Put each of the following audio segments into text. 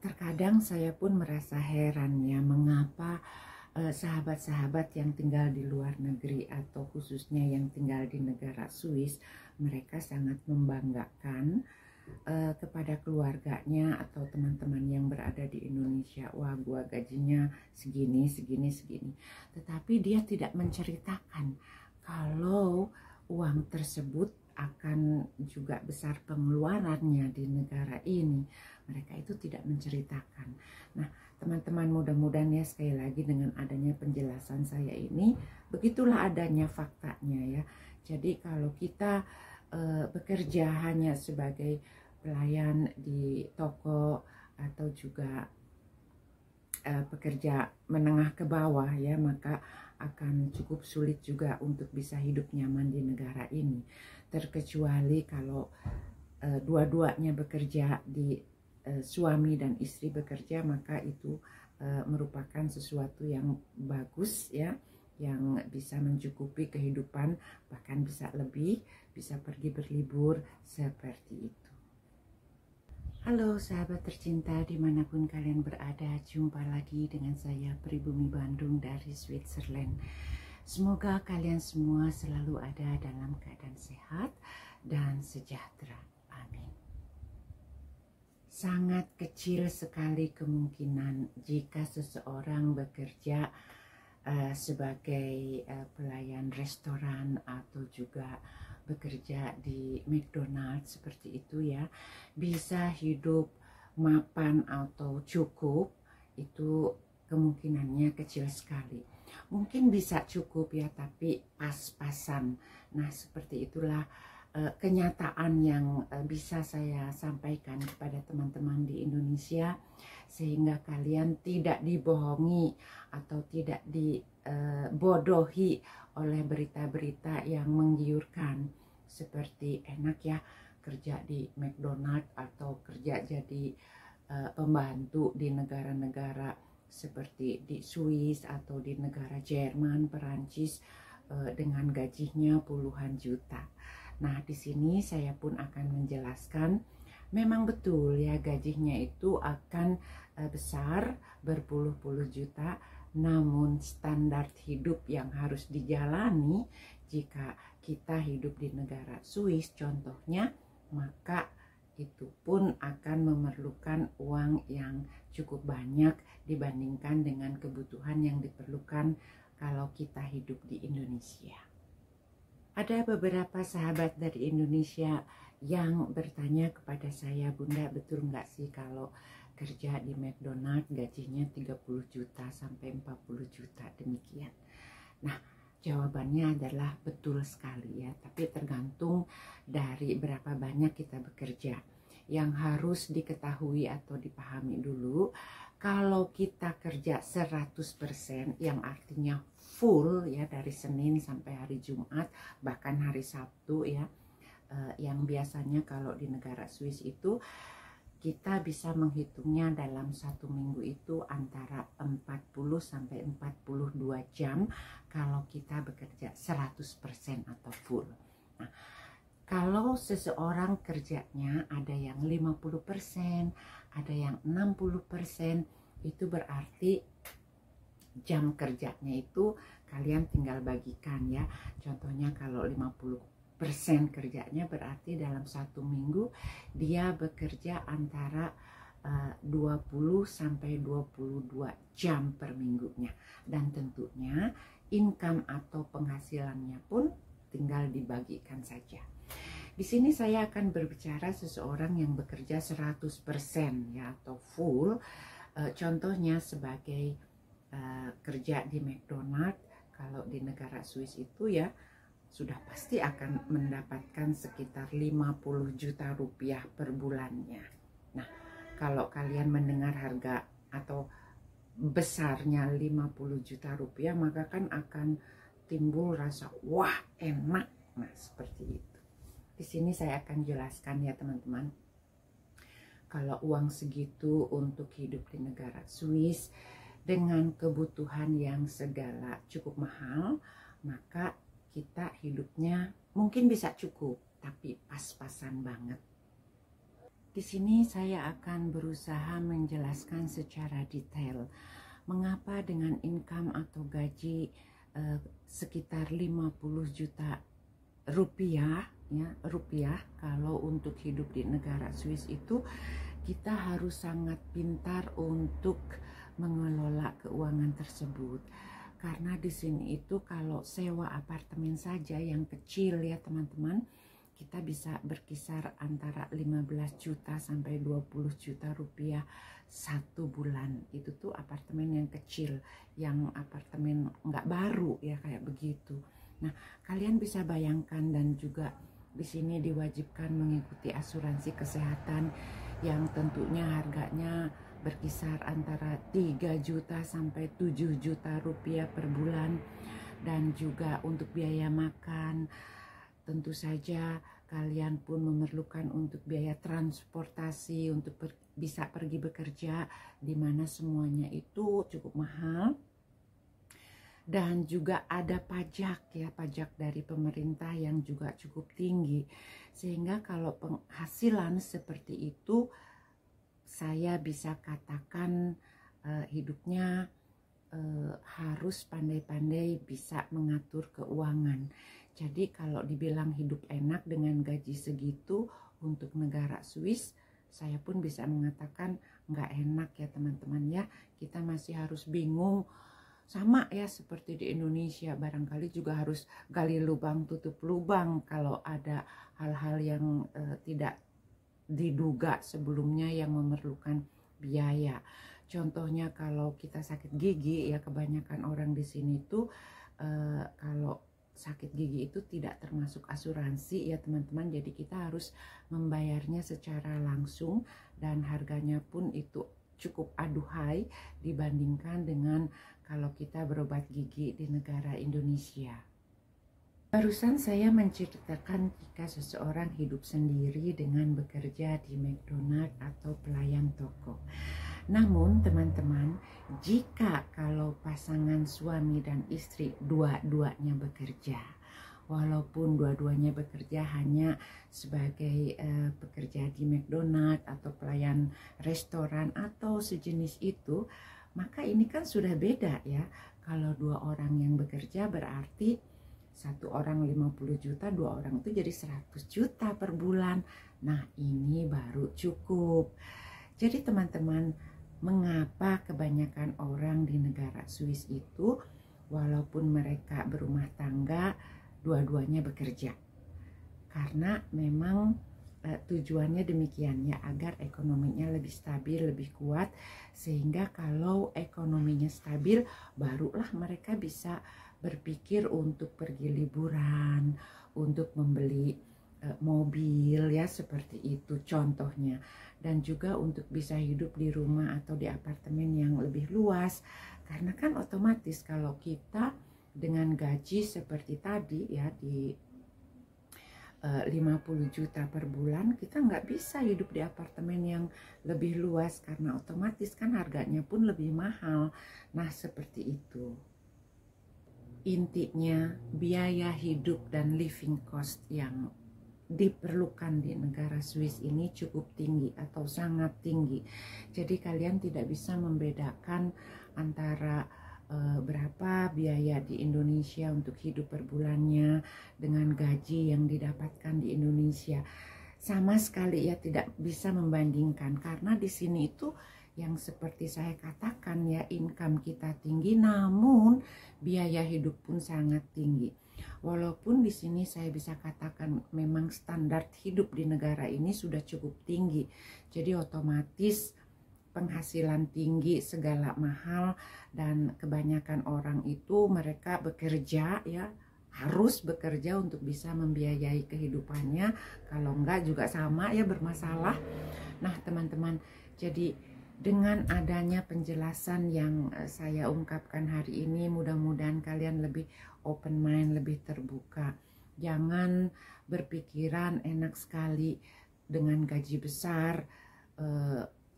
Terkadang saya pun merasa heran ya, mengapa sahabat-sahabat yang tinggal di luar negeri atau khususnya yang tinggal di negara Swiss, mereka sangat membanggakan kepada keluarganya atau teman-teman yang berada di Indonesia. Wah, gua gajinya segini, segini, segini. Tetapi dia tidak menceritakan kalau uang tersebut akan juga besar pengeluarannya di negara ini. Mereka itu tidak menceritakan. Nah, teman-teman, mudah-mudahan ya, sekali lagi dengan adanya penjelasan saya ini, begitulah adanya faktanya ya. Jadi kalau kita bekerja hanya sebagai pelayan di toko atau juga pekerja menengah ke bawah ya, maka akan cukup sulit juga untuk bisa hidup nyaman di negara ini. Terkecuali kalau dua-duanya bekerja, suami dan istri bekerja, maka itu merupakan sesuatu yang bagus ya, yang bisa mencukupi kehidupan, bahkan bisa lebih, bisa pergi berlibur seperti itu. Halo sahabat tercinta, dimanapun kalian berada, jumpa lagi dengan saya Pribumi Bandung dari Switzerland. Semoga kalian semua selalu ada dalam keadaan sehat dan sejahtera. Amin. Sangat kecil sekali kemungkinan jika seseorang bekerja sebagai pelayan restoran atau juga bekerja di McDonald's seperti itu ya, bisa hidup mapan atau cukup. Itu kemungkinannya kecil sekali. Mungkin bisa cukup ya, tapi pas-pasan. Nah, seperti itulah kenyataan yang bisa saya sampaikan kepada teman-teman di Indonesia, sehingga kalian tidak dibohongi atau tidak dibodohi oleh berita-berita yang menggiurkan seperti enak ya kerja di McDonald's atau kerja jadi pembantu di negara-negara seperti di Swiss atau di negara Jerman, Perancis dengan gajinya puluhan juta. Nah, di sini saya pun akan menjelaskan, memang betul ya gajinya itu akan besar berpuluh-puluh juta, namun standar hidup yang harus dijalani jika kita hidup di negara Swiss contohnya, maka itu pun akan memerlukan uang yang cukup banyak dibandingkan dengan kebutuhan yang diperlukan kalau kita hidup di Indonesia. Ada beberapa sahabat dari Indonesia yang bertanya kepada saya, Bunda, betul nggak sih kalau kerja di McDonald's gajinya 30 juta sampai 40 juta demikian? Nah, jawabannya adalah betul sekali ya, tapi tergantung dari berapa banyak kita bekerja. Yang harus diketahui atau dipahami dulu, kalau kita kerja 100%, yang artinya full ya, dari Senin sampai hari Jumat, bahkan hari Sabtu ya, yang biasanya kalau di negara Swiss itu kita bisa menghitungnya dalam satu minggu itu antara 40 sampai 42 jam kalau kita bekerja 100% atau full. Nah, kalau seseorang kerjanya ada yang 50%, ada yang 60%, itu berarti jam kerjanya itu kalian tinggal bagikan ya. Contohnya kalau 50% kerjanya berarti dalam satu minggu dia bekerja antara 20 sampai 22 jam per minggunya. Dan tentunya income atau penghasilannya pun tinggal dibagikan saja. Di sini saya akan berbicara seseorang yang bekerja 100% ya atau full. Contohnya sebagai kerja di McDonald's, kalau di negara Swiss itu ya sudah pasti akan mendapatkan sekitar 50 juta rupiah per bulannya. Nah, kalau kalian mendengar harga atau besarnya 50 juta rupiah, maka kan akan timbul rasa wah enak. Nah, seperti itu. Di sini saya akan jelaskan ya teman-teman. Kalau uang segitu untuk hidup di negara Swiss dengan kebutuhan yang segala cukup mahal, maka kita hidupnya mungkin bisa cukup, tapi pas-pasan banget. Di sini saya akan berusaha menjelaskan secara detail mengapa dengan income atau gaji sekitar 50 juta rupiah kalau untuk hidup di negara Swiss itu kita harus sangat pintar untuk mengelola keuangan tersebut. Karena di sini itu kalau sewa apartemen saja yang kecil ya teman-teman, kita bisa berkisar antara 15 juta sampai 20 juta rupiah satu bulan. Itu tuh apartemen yang kecil, yang apartemen nggak baru ya kayak begitu. Nah, kalian bisa bayangkan, dan juga di sini diwajibkan mengikuti asuransi kesehatan yang tentunya harganya berkisar antara 3 juta sampai 7 juta rupiah per bulan. Dan juga untuk biaya makan, tentu saja kalian pun memerlukan untuk biaya transportasi untuk bisa pergi bekerja, di mana semuanya itu cukup mahal. Dan juga ada pajak ya, pajak dari pemerintah yang juga cukup tinggi. Sehingga kalau penghasilan seperti itu, saya bisa katakan hidupnya harus pandai-pandai bisa mengatur keuangan. Jadi kalau dibilang hidup enak dengan gaji segitu untuk negara Swiss, saya pun bisa mengatakan nggak enak ya teman-teman ya. Kita masih harus bingung, sama ya seperti di Indonesia, barangkali juga harus gali lubang tutup lubang kalau ada hal-hal yang tidak diduga sebelumnya yang memerlukan biaya. Contohnya kalau kita sakit gigi ya, kebanyakan orang di sini tuh kalau sakit gigi itu tidak termasuk asuransi ya teman-teman. Jadi kita harus membayarnya secara langsung dan harganya pun itu cukup aduhai dibandingkan dengan kalau kita berobat gigi di negara Indonesia. Barusan saya menceritakan jika seseorang hidup sendiri dengan bekerja di McDonald atau pelayan toko. Namun teman-teman, jika kalau pasangan suami dan istri dua-duanya bekerja, walaupun dua-duanya bekerja hanya sebagai pekerja di McDonald atau pelayan restoran atau sejenis itu, maka ini kan sudah beda ya. Kalau dua orang yang bekerja berarti satu orang 50 juta, dua orang itu jadi 100 juta per bulan. Nah, ini baru cukup. Jadi teman-teman, mengapa kebanyakan orang di negara Swiss itu walaupun mereka berumah tangga, dua-duanya bekerja? Karena memang tujuannya demikian ya, agar ekonominya lebih stabil, lebih kuat, sehingga kalau ekonominya stabil barulah mereka bisa berpikir untuk pergi liburan, untuk membeli mobil ya, seperti itu contohnya. Dan juga untuk bisa hidup di rumah atau di apartemen yang lebih luas, karena kan otomatis kalau kita dengan gaji seperti tadi ya di 50 juta per bulan, kita nggak bisa hidup di apartemen yang lebih luas karena otomatis kan harganya pun lebih mahal. Nah, seperti itu. Intinya biaya hidup dan living cost yang diperlukan di negara Swiss ini cukup tinggi atau sangat tinggi. Jadi kalian tidak bisa membedakan antara berapa biaya di Indonesia untuk hidup per bulannya dengan gaji yang didapatkan di Indonesia. Sama sekali ya tidak bisa membandingkan, karena di sini itu yang seperti saya katakan ya, income kita tinggi namun biaya hidup pun sangat tinggi. Walaupun di sini saya bisa katakan memang standar hidup di negara ini sudah cukup tinggi. Jadi otomatis penghasilan tinggi, segala mahal, dan kebanyakan orang itu mereka bekerja ya, harus bekerja untuk bisa membiayai kehidupannya. Kalau enggak juga sama ya, bermasalah. Nah teman-teman, jadi dengan adanya penjelasan yang saya ungkapkan hari ini, mudah-mudahan kalian lebih open mind, lebih terbuka. Jangan berpikiran enak sekali dengan gaji besar,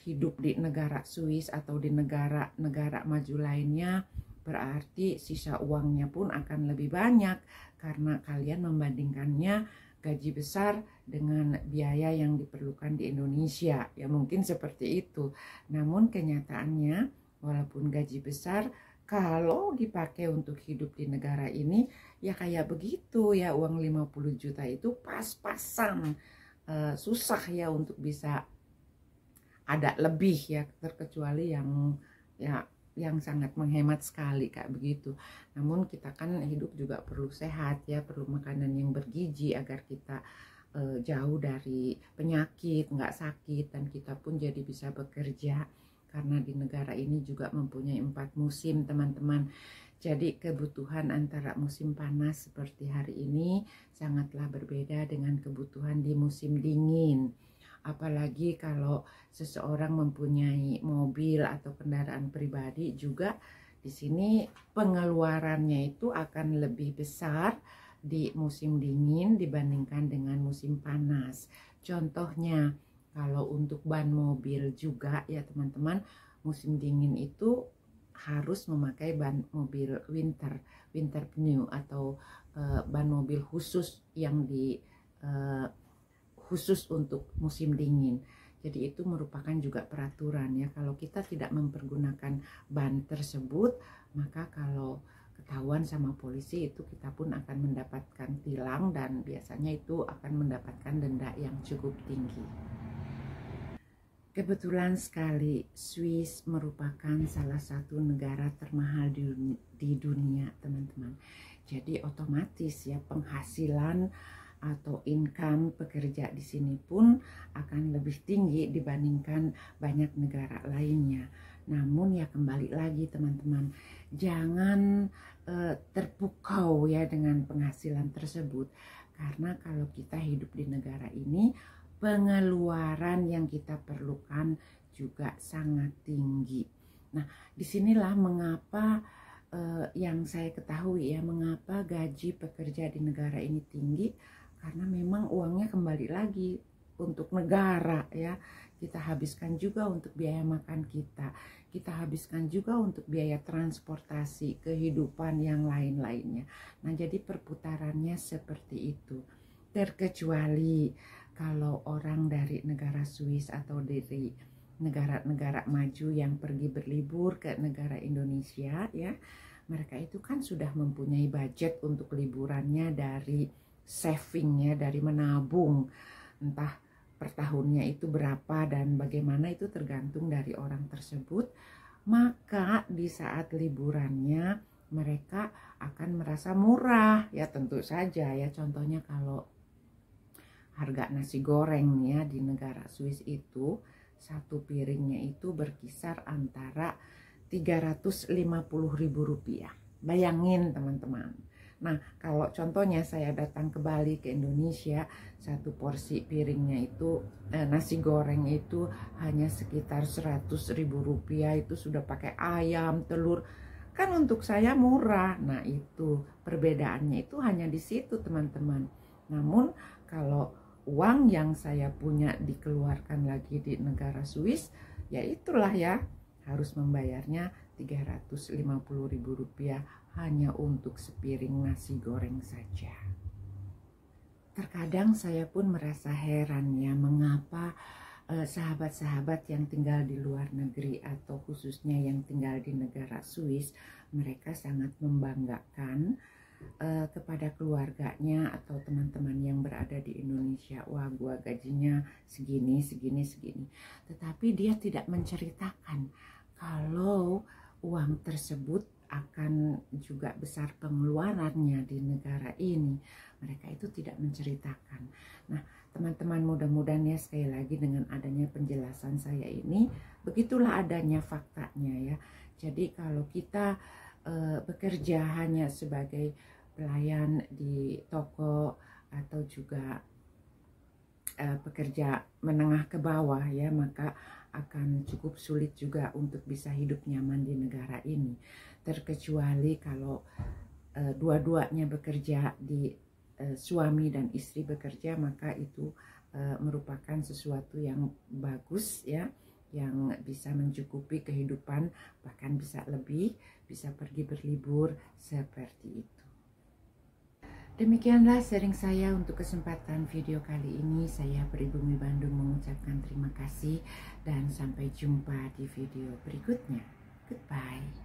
hidup di negara Swiss atau di negara-negara maju lainnya, berarti sisa uangnya pun akan lebih banyak karena kalian membandingkannya gaji besar dengan biaya yang diperlukan di Indonesia. Ya mungkin seperti itu. Namun kenyataannya walaupun gaji besar, kalau dipakai untuk hidup di negara ini ya kayak begitu ya, uang 50 juta itu pas-pasan. Susah ya untuk bisa ada lebih ya, terkecuali yang sangat menghemat sekali kayak begitu. Namun kita kan hidup juga perlu sehat ya, perlu makanan yang bergizi agar kita jauh dari penyakit, nggak sakit, dan kita pun jadi bisa bekerja, karena di negara ini juga mempunyai 4 musim teman-teman. Jadi kebutuhan antara musim panas seperti hari ini sangatlah berbeda dengan kebutuhan di musim dingin. Apalagi kalau seseorang mempunyai mobil atau kendaraan pribadi juga, di sini pengeluarannya itu akan lebih besar di musim dingin dibandingkan dengan musim panas. Contohnya kalau untuk ban mobil juga ya teman-teman, musim dingin itu harus memakai ban mobil winter pneu atau ban mobil khusus yang khusus untuk musim dingin. Jadi itu merupakan juga peraturan ya, kalau kita tidak mempergunakan ban tersebut, maka kalau ketahuan sama polisi itu kita pun akan mendapatkan tilang, dan biasanya itu akan mendapatkan denda yang cukup tinggi. Kebetulan sekali Swiss merupakan salah satu negara termahal di dunia teman-teman. Jadi otomatis ya penghasilan atau income pekerja di sini pun akan lebih tinggi dibandingkan banyak negara lainnya. Namun ya kembali lagi teman-teman, jangan terpukau ya dengan penghasilan tersebut, karena kalau kita hidup di negara ini, pengeluaran yang kita perlukan juga sangat tinggi. Nah, disinilah mengapa yang saya ketahui ya, mengapa gaji pekerja di negara ini tinggi, karena memang uangnya kembali lagi untuk negara ya. Kita habiskan juga untuk biaya makan kita habiskan juga untuk biaya transportasi, kehidupan yang lain-lainnya. Nah, jadi perputarannya seperti itu. Terkecuali kalau orang dari negara Swiss atau dari negara-negara maju yang pergi berlibur ke negara Indonesia ya, mereka itu kan sudah mempunyai budget untuk liburannya dari savingnya, dari menabung, entah per tahunnya itu berapa dan bagaimana itu tergantung dari orang tersebut. Maka di saat liburannya mereka akan merasa murah ya, tentu saja ya. Contohnya kalau harga nasi goreng ya di negara Swiss itu, satu piringnya itu berkisar antara 350.000 rupiah. Bayangin teman-teman. Nah, kalau contohnya saya datang ke Bali, ke Indonesia, satu porsi piringnya itu nasi goreng itu hanya sekitar 100.000 rupiah, itu sudah pakai ayam, telur. Kan untuk saya murah. Nah, itu perbedaannya itu hanya di situ teman-teman. Namun kalau uang yang saya punya dikeluarkan lagi di negara Swiss, ya itulah ya, harus membayarnya 350.000 rupiah hanya untuk sepiring nasi goreng saja. Terkadang saya pun merasa heran ya, mengapa sahabat-sahabat yang tinggal di luar negeri atau khususnya yang tinggal di negara Swiss, mereka sangat membanggakan kepada keluarganya atau teman-teman yang berada di Indonesia. Wah, gua gajinya segini. Tetapi dia tidak menceritakan kalau uang tersebut akan juga besar pengeluarannya di negara ini. Mereka itu tidak menceritakan. Nah, teman-teman, mudah-mudahan ya, sekali lagi dengan adanya penjelasan saya ini, begitulah adanya faktanya ya. Jadi kalau kita bekerja hanya sebagai pelayan di toko atau juga pekerja menengah ke bawah ya, maka akan cukup sulit juga untuk bisa hidup nyaman di negara ini. Terkecuali kalau dua-duanya bekerja, di suami dan istri bekerja, maka itu merupakan sesuatu yang bagus ya, yang bisa mencukupi kehidupan, bahkan bisa lebih, bisa pergi berlibur seperti itu. Demikianlah sharing saya untuk kesempatan video kali ini. Saya Pribumi Bandung mengucapkan terima kasih dan sampai jumpa di video berikutnya. Goodbye.